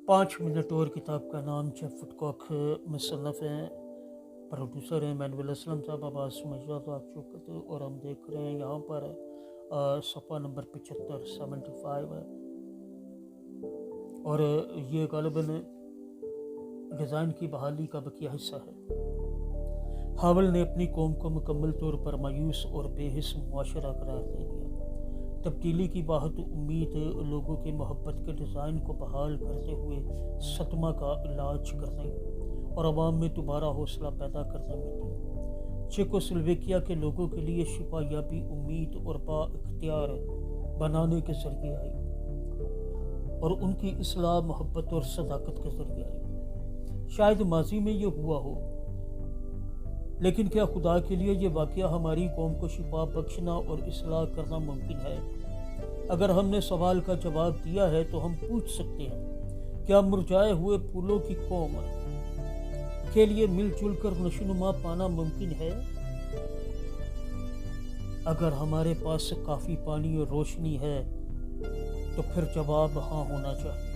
5 minute और किताब का नाम जेफ वुडकॉक मुसन्नफ़ हैं, प्रोड्यूसर हैं इमैनुअल असलम साहब, अब्बास शहजाद शौकत, और हम देख रहे हैं यहाँ पर सफ़ा नंबर 75 है। और ये गालिबन डिज़ाइन की बहाली का बकिया हिस्सा है। हावल ने अपनी कौम को मुकम्मल तौर पर मायूस और बेहिस मुआशरा करार दे दिया। तब्दीली की बाहत उम्मीद लोगों की मोहब्बत के डिज़ाइन को बहाल करते हुए सदमा का इलाज करने और अवाम में दोबारा हौसला पैदा करने में थी। चेकोस्लोवेकिया के लोगों के लिए शिफा याबी उम्मीद और बाइख्तियार बनाने के जरिए आई और उनकी इस्लाह मोहब्बत और सदाकत के जरिए आई। शायद माजी में ये हुआ हो, लेकिन क्या खुदा के लिए ये वाक़या हमारी कौम को शिफा बख्शना और इस्लाह करना मुमकिन है? अगर हमने सवाल का जवाब दिया है तो हम पूछ सकते हैं, क्या मुरझाए हुए फूलों की कौम के लिए मिलजुल कर नशोनुमा पाना मुमकिन है? अगर हमारे पास काफ़ी पानी और रोशनी है तो फिर जवाब हाँ होना चाहिए।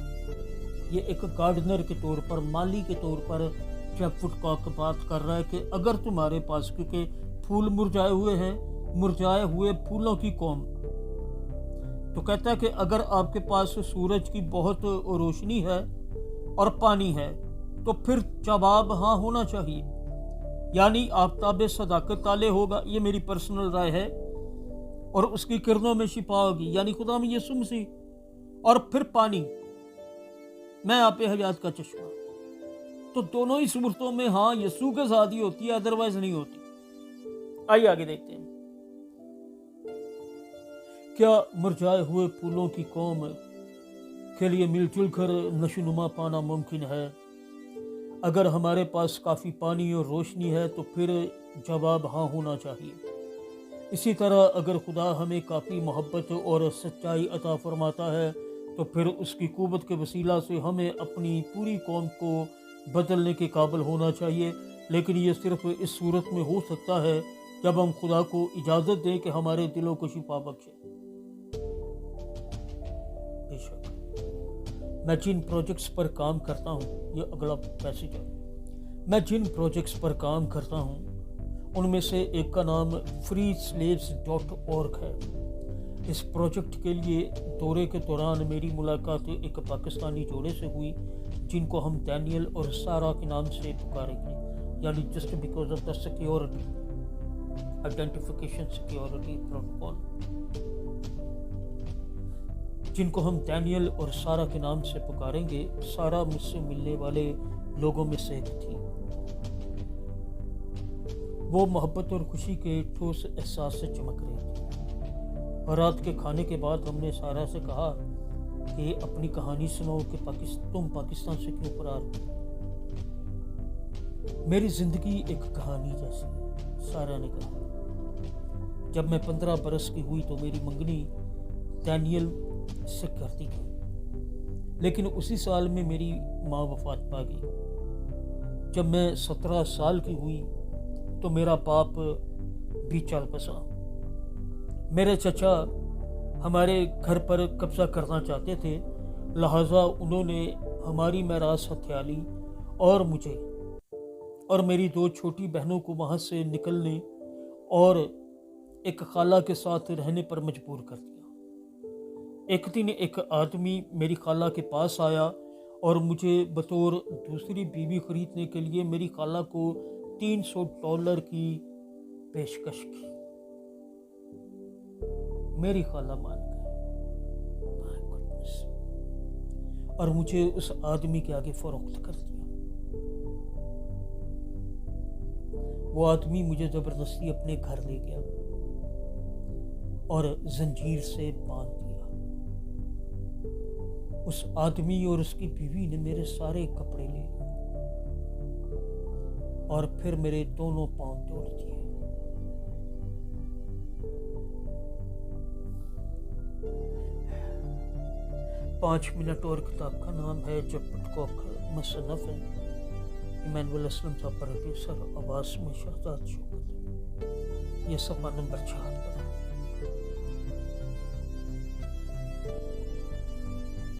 ये एक गार्डनर के तौर पर, माली के तौर पर जेफ वुडकॉक बात कर रहा है कि अगर तुम्हारे पास, क्योंकि फूल मुरझाए हुए हैं, मुरझाए हुए फूलों की कौम, तो कहता है कि अगर आपके पास सूरज की बहुत रोशनी है और पानी है तो फिर जवाब हाँ होना चाहिए, यानी आफ्ताब सदाकत ताले होगा। ये मेरी पर्सनल राय है। और उसकी किरणों में शिफा होगी, यानी खुदा में यसु मसीह। और फिर पानी, मैं आप हयात का चश्मा। तो दोनों ही सूरतों में हाँ यसू के साथ ही होती है, अदरवाइज नहीं होती। आइए आगे देखते हैं। क्या मुरझाए हुए फूलों की कौम के लिए मिलजुल कर नशोनुमा पाना मुमकिन है? अगर हमारे पास काफ़ी पानी और रोशनी है तो फिर जवाब हाँ होना चाहिए। इसी तरह अगर खुदा हमें काफ़ी मोहब्बत और सच्चाई अता फरमाता है तो फिर उसकी कुव्वत के वसीला से हमें अपनी पूरी कौम को बदलने के काबिल होना चाहिए। लेकिन ये सिर्फ इस सूरत में हो सकता है जब हम खुदा को इजाज़त दें कि हमारे दिलों को शिफा बख्शे। बेशक मैं जिन प्रोजेक्ट्स पर काम करता हूँ, ये अगला पैसेज है, मैं जिन प्रोजेक्ट्स पर काम करता हूँ उनमें से एक का नाम freeslaves.org है। इस प्रोजेक्ट के लिए दौरे के दौरान मेरी मुलाकात एक पाकिस्तानी जोड़े से हुई जिनको हम डैनियल और सारा के नाम से पुकारेंगे, यानी just because of the security identification security protocol. जिनको हम डैनियल और सारा के नाम से पुकारेंगे। सारा मुझसे मिलने वाले लोगों में से एक थी। वो मोहब्बत और खुशी के ठोस एहसास से चमक रही थी। और रात के खाने के बाद हमने सारा से कहा कि अपनी कहानी सुनाओ कि तुम पाकिस्तान से क्यों फरार हो। मेरी जिंदगी एक कहानी जैसी है, सारा ने कहा। जब मैं 15 बरस की हुई तो मेरी मंगनी डैनियल से करती थी, लेकिन उसी साल में मेरी माँ वफात पा गई। जब मैं 17 साल की हुई तो मेरा बाप भी चल बसा। मेरे चचा हमारे घर पर कब्जा करना चाहते थे, लिहाजा उन्होंने हमारी मैरास हथिया ली और मुझे और मेरी 2 छोटी बहनों को वहाँ से निकलने और एक खाला के साथ रहने पर मजबूर कर दिया। एक दिन एक आदमी मेरी खाला के पास आया और मुझे बतौर दूसरी बीवी खरीदने के लिए मेरी खाला को $300 की पेशकश की। मेरी खाला मान गई और मुझे उस आदमी के आगे फरोख्त कर दिया। वो आदमी मुझे जबरदस्ती अपने घर ले गया और जंजीर से बांध दिया। उस आदमी और उसकी बीवी ने मेरे सारे कपड़े ले लिए और फिर मेरे दोनों पांव तोड़ दिए। पाँच मिनट और किताब का नाम है जेफ वुडकॉक मुसन्नफ़ है, इमैनुअल असलम साहब प्रोड्यूसर, आवाज़ में शहजाद शौकत। ये सफ़ा नंबर 4।